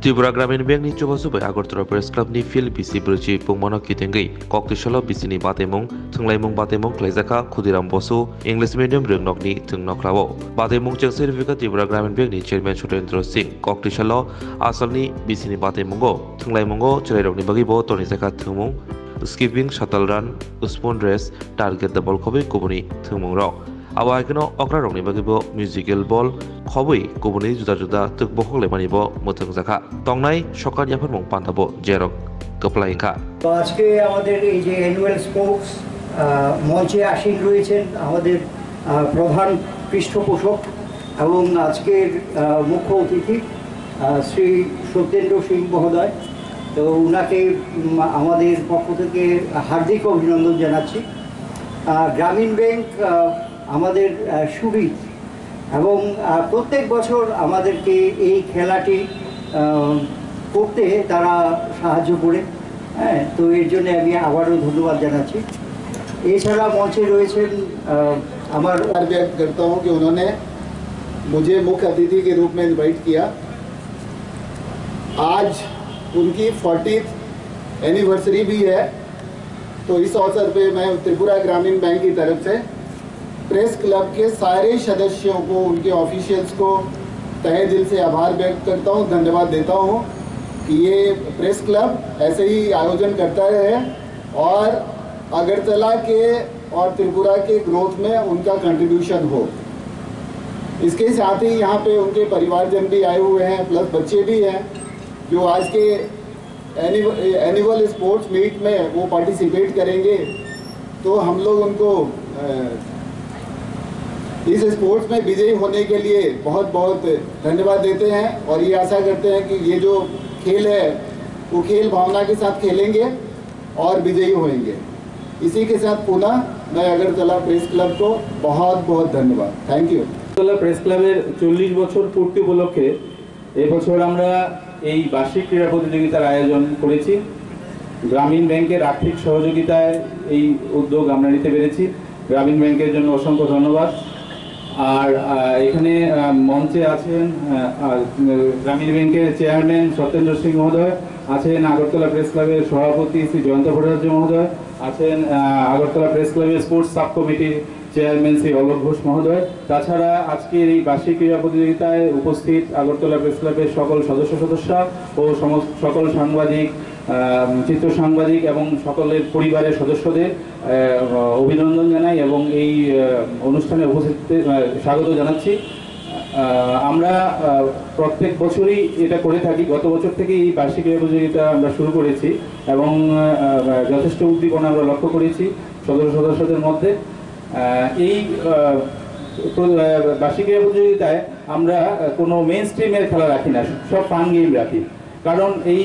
Tripura Gramin Bank नि चुबासुबाय Agartala Press Club नि फिल्ड बिसि ब्रैजि पुंमानो कितेंगै कक्तिसल बिसिनि बातेमुं थंलायमुं बातेमुं क्लाइजाखा खुदिराम बसु इंलिश मीडियम रोंनकनि थंनक्लावो बातेमुं check certificate Tripura Gramin Bank नि चेयरमैन सत्येंद्र सिंह कक्तिसल आसलनि बिसिनि बातेमुंगो थंलायमुंगो चेलायरकनि बागिबो तनिजाखा थंमुं skipping shuttle run spoon race target the ball खबै कुबुनि थंमुंराव आवायकनो अक्रा रंनि बागिबो म्यूजिकल बल खबै कुबुनि जुदा जुदा तक बखलेमानिबो मोथों जाखा तंनाय सकाल याफोर मुं पान्ताबो जेरक कपलाइखा আজকে আমাদের এই যে অ্যানুয়াল স্পোর্টস মঞ্চে আসীন রয়েছেন আমাদের প্রধান পৃষ্ঠপোষক এবং আজকের মুখ্য অতিথি শ্রী সত্যেন্দ্র সিং মহোদয়। তো উনাকে আমাদের পক্ষ থেকে হার্দিক অভিনন্দন জানাচ্ছি। গ্রামীণ ব্যাংক আমাদের সুবিধ এবং প্রত্যেক বছর আমাদেরকে এই খেলাটি করতে তারা সাহায্য করে। হ্যাঁ, তো এর জন্য আমি আবারও ধন্যবাদ জানাচ্ছি। এছাড়া মঞ্চে রয়েছেন আমার व्यक्त करता हूं कि उन्होंने मुझे मुख्य अतिथि के रूप में इनवाइट किया। आज उनकी 40th एनिवर्सरी भी है, तो इस अवसर पे मैं त्रिपुरा ग्रामीण बैंक की तरफ से प्रेस क्लब के सारे सदस्यों को, उनके ऑफिशियल्स को तहे दिल से आभार व्यक्त करता हूं, धन्यवाद देता हूं कि ये प्रेस क्लब ऐसे ही आयोजन करता रहे और अगरतला के और त्रिपुरा के ग्रोथ में उनका कंट्रीब्यूशन हो। इसके साथ ही यहाँ पे उनके परिवारजन भी आए हुए हैं, प्लस बच्चे भी हैं जो आज के एनुअल स्पोर्ट्स मीट में वो पार्टिसिपेट करेंगे। तो हम लोग उनको इस स्पोर्ट्स में विजयी होने के लिए बहुत बहुत धन्यवाद देते हैं और ये आशा करते हैं कि ये जो खेल है वो खेल भावना के साथ खेलेंगे और विजयी होंगे। इसी के साथ पुनः मैं अगरतला प्रेस क्लब को बहुत बहुत धन्यवाद। Thank you. अगरतला प्रेस क्लबेर 40 বছর পূর্তি উপলক্ষে এবছর আমরা এই বার্ষিক ক্রীড়া প্রতিযোগিতার আয়োজন করেছি। গ্রামীণ ব্যাংকের আর্থিক সহযোগিতায় এই উদ্যোগ আমরা নিতে পেরেছি। গ্রামীণ ব্যাংকের জন্য অসংখ্য ধন্যবাদ। আর এখানে মঞ্চে আছেন গ্রামীণ ব্যাংকের চেয়ারম্যান সত্যেন্দ্র সিং মহোদয়, আছেন আগরতলা প্রেস ক্লাবের সভাপতি শ্রী জয়ন্ত ভট্টাচার্য মহোদয়, আছেন আগরতলা প্রেস ক্লাবের স্পোর্টস সাব কমিটির চেয়ারম্যান শ্রী অলোক ঘোষ মহোদয়। তাছাড়া আজকের এই বার্ষিক ক্রীড়া প্রতিযোগিতায় উপস্থিত আগরতলা প্রেস ক্লাবের সকল সদস্য ও সকল সাংবাদিক, চিত্র সাংবাদিক এবং সকলের পরিবারের সদস্যদের অভিনন্দন জানাই এবং এই অনুষ্ঠানে উপস্থিত স্বাগত জানাচ্ছি। আমরা প্রত্যেক বছরই এটা করে থাকি। গত বছর থেকে এই বার্ষিক ক্রীড়া প্রতিযোগিতা আমরা শুরু করেছি এবং যথেষ্ট উদ্দীপনা আমরা লক্ষ্য করেছি সদস্যদের মধ্যে। এই বার্ষিক ক্রীড়া প্রতিযোগিতায় আমরা কোনো মেইন স্ট্রিমের খেলা রাখি না, সব ফান গেম রাখি। কারণ এই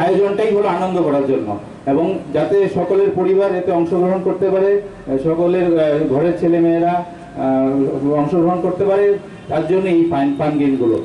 আয়োজনটাই হলো আনন্দ করার জন্য এবং যাতে সকলের পরিবার এতে অংশগ্রহণ করতে পারে, সকলের ঘরের ছেলেমেয়েরা অংশগ্রহণ করতে পারে, তার জন্য এই ফান গেমগুলো।